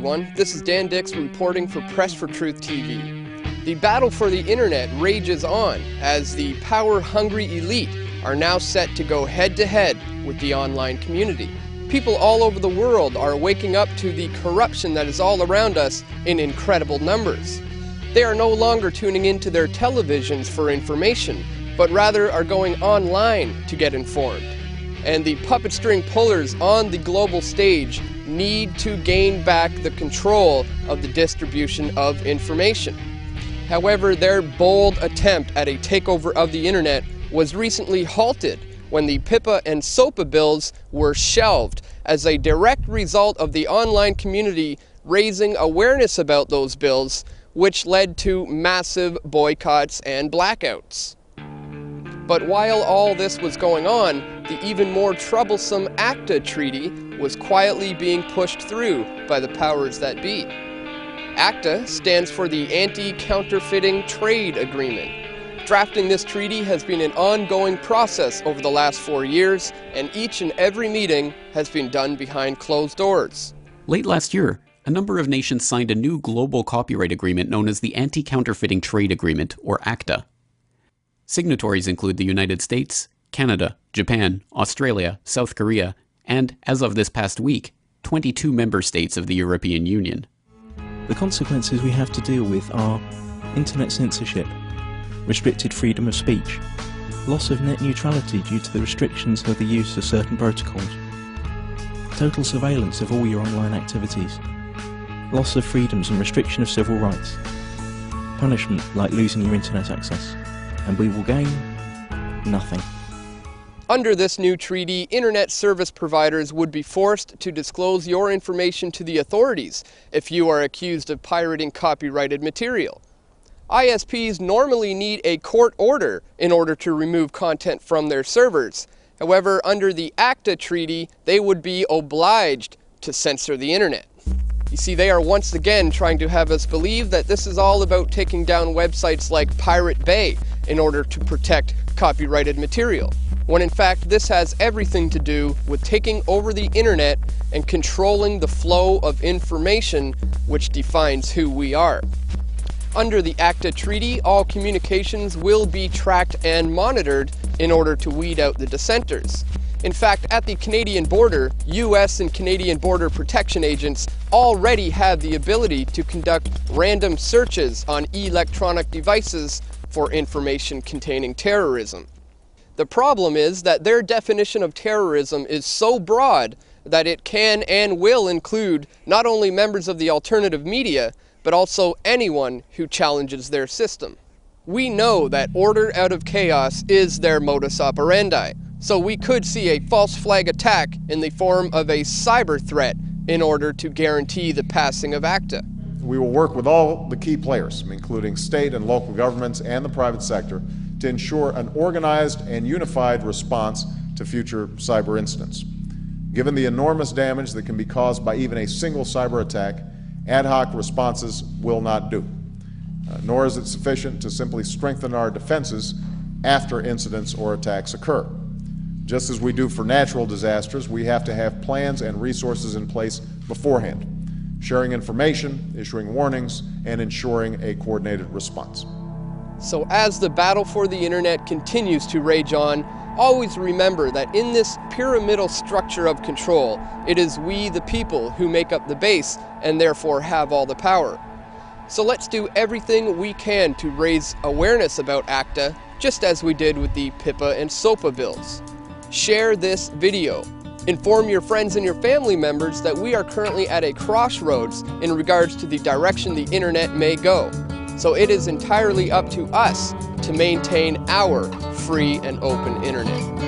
everyone. This is Dan Dix reporting for Press for Truth TV. The battle for the internet rages on as the power-hungry elite are now set to go head-to-head with the online community. People all over the world are waking up to the corruption that is all around us in incredible numbers. They are no longer tuning into their televisions for information, but rather are going online to get informed. And the puppet string pullers on the global stage need to gain back the control of the distribution of information. However, their bold attempt at a takeover of the internet was recently halted when the PIPA and SOPA bills were shelved as a direct result of the online community raising awareness about those bills, which led to massive boycotts and blackouts. But while all this was going on, the even more troublesome ACTA treaty was quietly being pushed through by the powers that be. ACTA stands for the Anti-Counterfeiting Trade Agreement. Drafting this treaty has been an ongoing process over the last 4 years, and each and every meeting has been done behind closed doors. Late last year, a number of nations signed a new global copyright agreement known as the Anti-Counterfeiting Trade Agreement, or ACTA. Signatories include the United States, Canada, Japan, Australia, South Korea, and, as of this past week, 22 member states of the European Union. The consequences we have to deal with are internet censorship, restricted freedom of speech, loss of net neutrality due to the restrictions of the use of certain protocols, total surveillance of all your online activities, loss of freedoms and restriction of civil rights, punishment like losing your internet access, and we will gain nothing. Under this new treaty, internet service providers would be forced to disclose your information to the authorities if you are accused of pirating copyrighted material. ISPs normally need a court order in order to remove content from their servers. However, under the ACTA treaty, they would be obliged to censor the internet. You see, they are once again trying to have us believe that this is all about taking down websites like Pirate Bay in order to protect copyrighted material, when in fact this has everything to do with taking over the internet and controlling the flow of information which defines who we are. Under the ACTA treaty, all communications will be tracked and monitored in order to weed out the dissenters. In fact, at the Canadian border, US and Canadian border protection agents already have the ability to conduct random searches on electronic devices for information containing terrorism. The problem is that their definition of terrorism is so broad that it can and will include not only members of the alternative media, but also anyone who challenges their system. We know that order out of chaos is their modus operandi, so we could see a false flag attack in the form of a cyber threat in order to guarantee the passing of ACTA. We will work with all the key players, including state and local governments and the private sector, to ensure an organized and unified response to future cyber incidents. Given the enormous damage that can be caused by even a single cyber attack, ad hoc responses will not do, nor is it sufficient to simply strengthen our defenses after incidents or attacks occur. Just as we do for natural disasters, we have to have plans and resources in place beforehand, sharing information, issuing warnings, and ensuring a coordinated response. So as the battle for the internet continues to rage on, always remember that in this pyramidal structure of control, it is we, the people, who make up the base and therefore have all the power. So let's do everything we can to raise awareness about ACTA, just as we did with the PIPA and SOPA bills. Share this video. Inform your friends and your family members that we are currently at a crossroads in regards to the direction the internet may go. So it is entirely up to us to maintain our free and open internet.